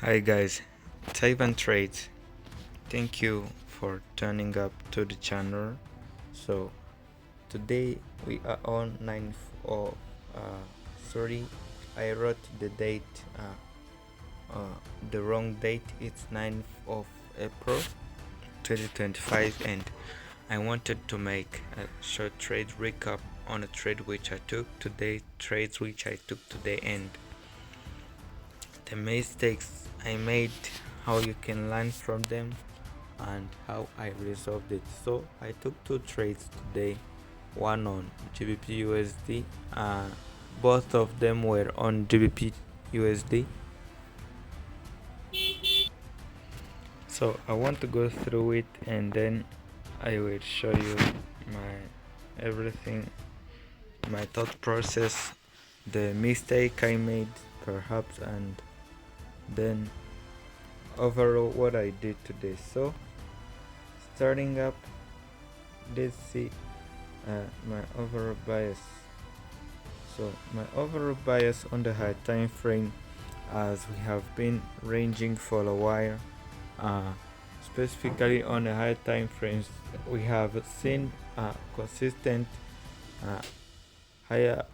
Hi guys, Taiwan Trades. Thank you for turning up to the channel. So today we are on 9th of sorry, I wrote the date the wrong date. It's 9th of April 2025 and I wanted to make a short trade recap on a trade which I took today, trades which I took today, and the mistakes I made, how you can learn from them, and how I resolved it. So I took two trades today, one on GBP USD. Both of them were on GBP USD. So I want to go through it and then I will show you my everything, my thought process, the mistake I made perhaps, and then overall what I did today. So starting up, let's see my overall bias. So my overall bias on the high time frame, as we have been ranging for a while, specifically on the high time frames, we have seen consistent uh, higher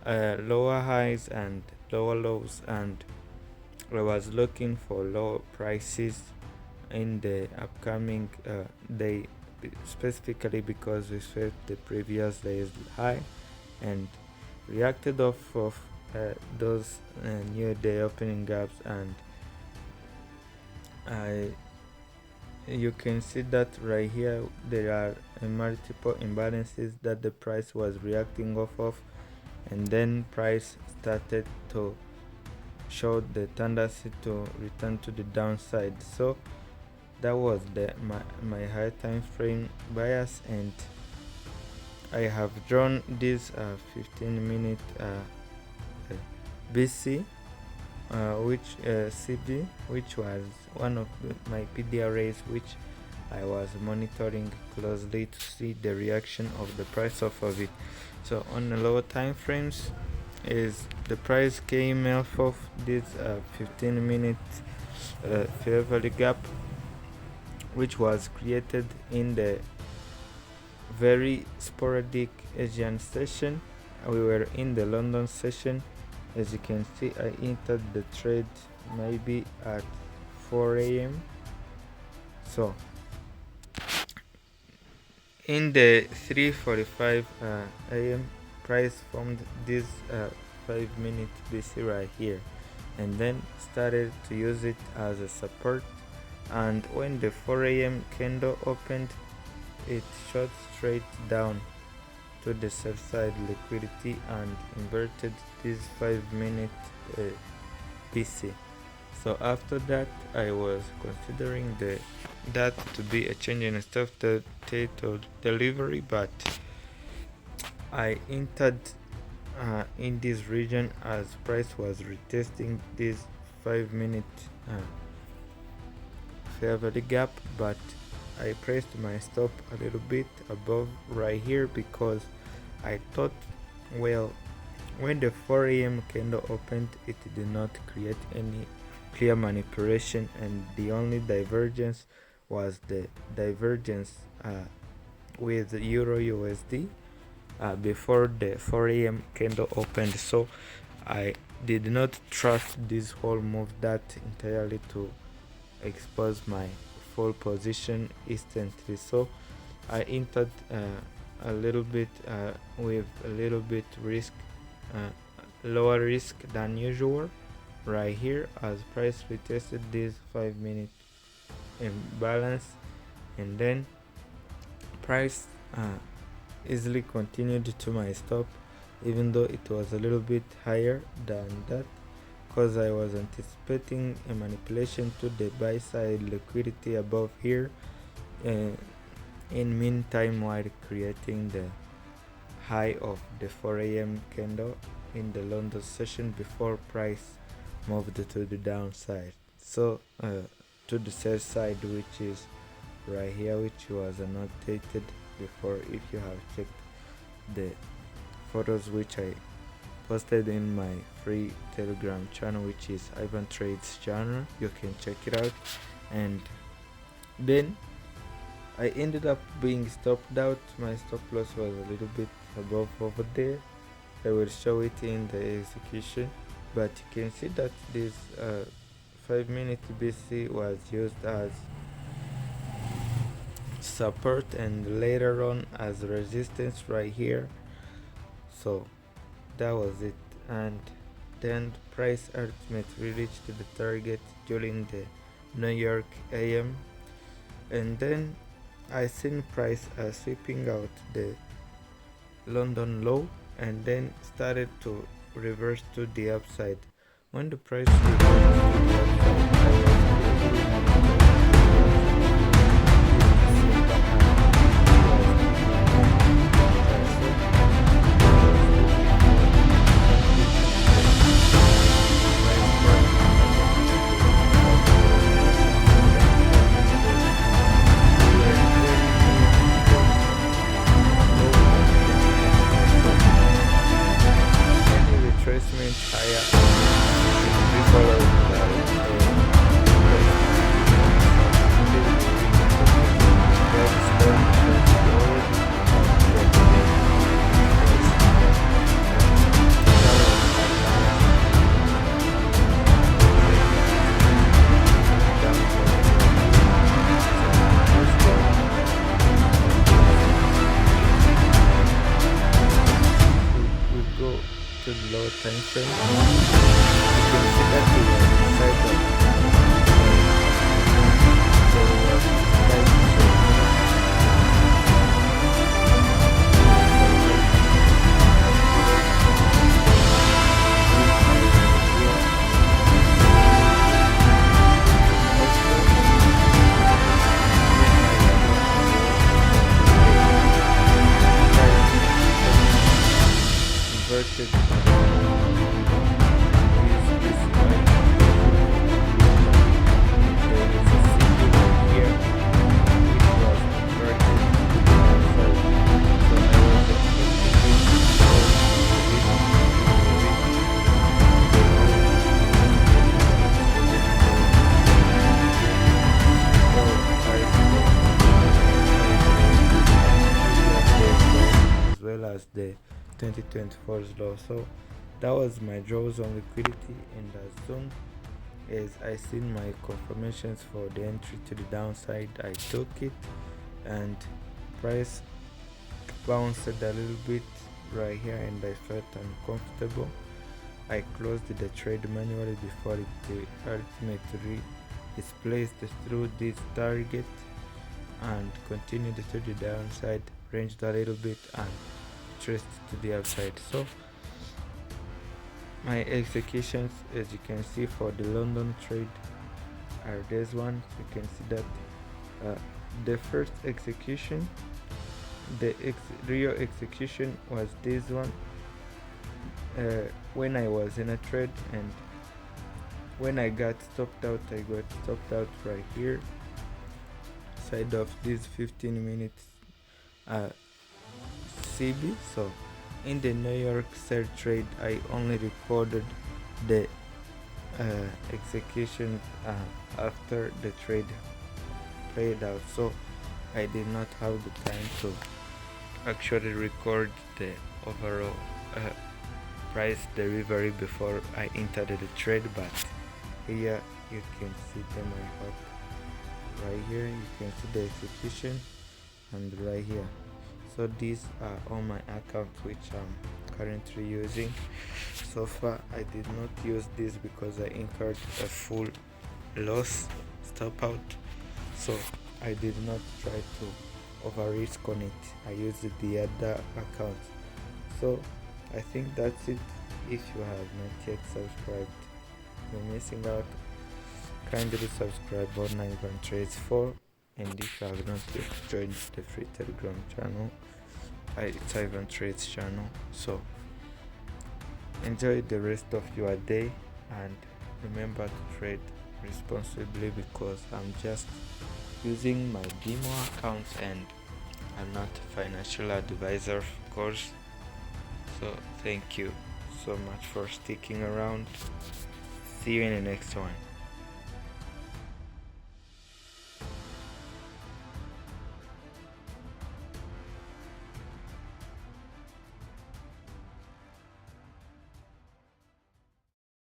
lower highs and lower lows, and I was looking for lower prices in the upcoming day, specifically because we felt the previous day's high and reacted off of those new day opening gaps, and you can see that right here there are multiple imbalances that the price was reacting off of, and then price started to show the tendency to return to the downside. So that was my high time frame bias, and I have drawn this 15-minute BC, which CB, which was one of my PDRAs, which I was monitoring closely to see the reaction of the price off of it. So on the lower time frames, is the price came off of this 15-minute fair value gap, which was created in the very sporadic Asian session. We were in the London session. As you can see, I entered the trade maybe at 4 a.m. So in the 3:45 a.m. price formed this 5-minute BC right here, and then started to use it as a support, and when the 4 a.m. candle opened, it shot straight down to the sell side liquidity and inverted this 5-minute BC. So after that, I was considering that to be a change in stuff the title delivery, but I entered in this region as price was retesting this 5-minute fair value gap, but I pressed my stop a little bit above right here because I thought, well, when the 4 a.m. candle opened, it did not create any clear manipulation, and the only divergence was the divergence with Euro USD before the 4 a.m. candle opened. So I did not trust this whole move that entirely to expose my full position instantly. So I entered a little bit with a little bit risk, lower risk than usual right here, as price retested this 5-minute imbalance, and then price easily continued to my stop, even though it was a little bit higher than that, because I was anticipating a manipulation to the buy side liquidity above here, in meantime while creating the high of the 4 a.m. candle in the London session before price moved to the downside. So to the sell side, which is right here, which was annotated before if you have checked the photos which I posted in my free Telegram channel, which is Ivan Trades channel. You can check it out. And then I ended up being stopped out. My stop loss was a little bit above over there. I will show it in the execution, but you can see that this 5-minute BC was used as support and later on as resistance right here. So that was it. And then price ultimately reached the target during the New York AM, and then I seen price sweeping out the London low and then started to reverse to the upside. When the price reversed to the upside, retracement higher to the lower time frame. You can see that we are inside of as the 2024's low. So that was my draws on liquidity, and as soon as I seen my confirmations for the entry to the downside, I took it, and price bounced a little bit right here and I felt uncomfortable. I closed the trade manually before it ultimately displaced through this target and continued to the downside, ranged a little bit and traced to the upside. So my executions, as you can see, for the London trade are this one. You can see that the first execution, the real execution was this one, when I was in a trade, and when I got stopped out, I got stopped out right here side of this 15 minutes CB. So in the New York sell trade, I only recorded the execution after the trade played out, so I did not have the time to actually record the overall price delivery before I entered the trade. But here you can see them. I hope right here you can see the execution, and right here. So these are all my accounts which I'm currently using. So far I did not use this because I incurred a full loss stop out, so I did not try to over risk on it. I used the other account. So I think that's it. If you have not yet subscribed, you're missing out. Kindly subscribe on Ivan Trades 4, and if you have not yet joined the free Telegram channel, it's Ivan Trades channel. So enjoy the rest of your day, and remember to trade responsibly, because I'm just using my demo account and I'm not a financial advisor, of course. So thank you so much for sticking around. See you in the next one.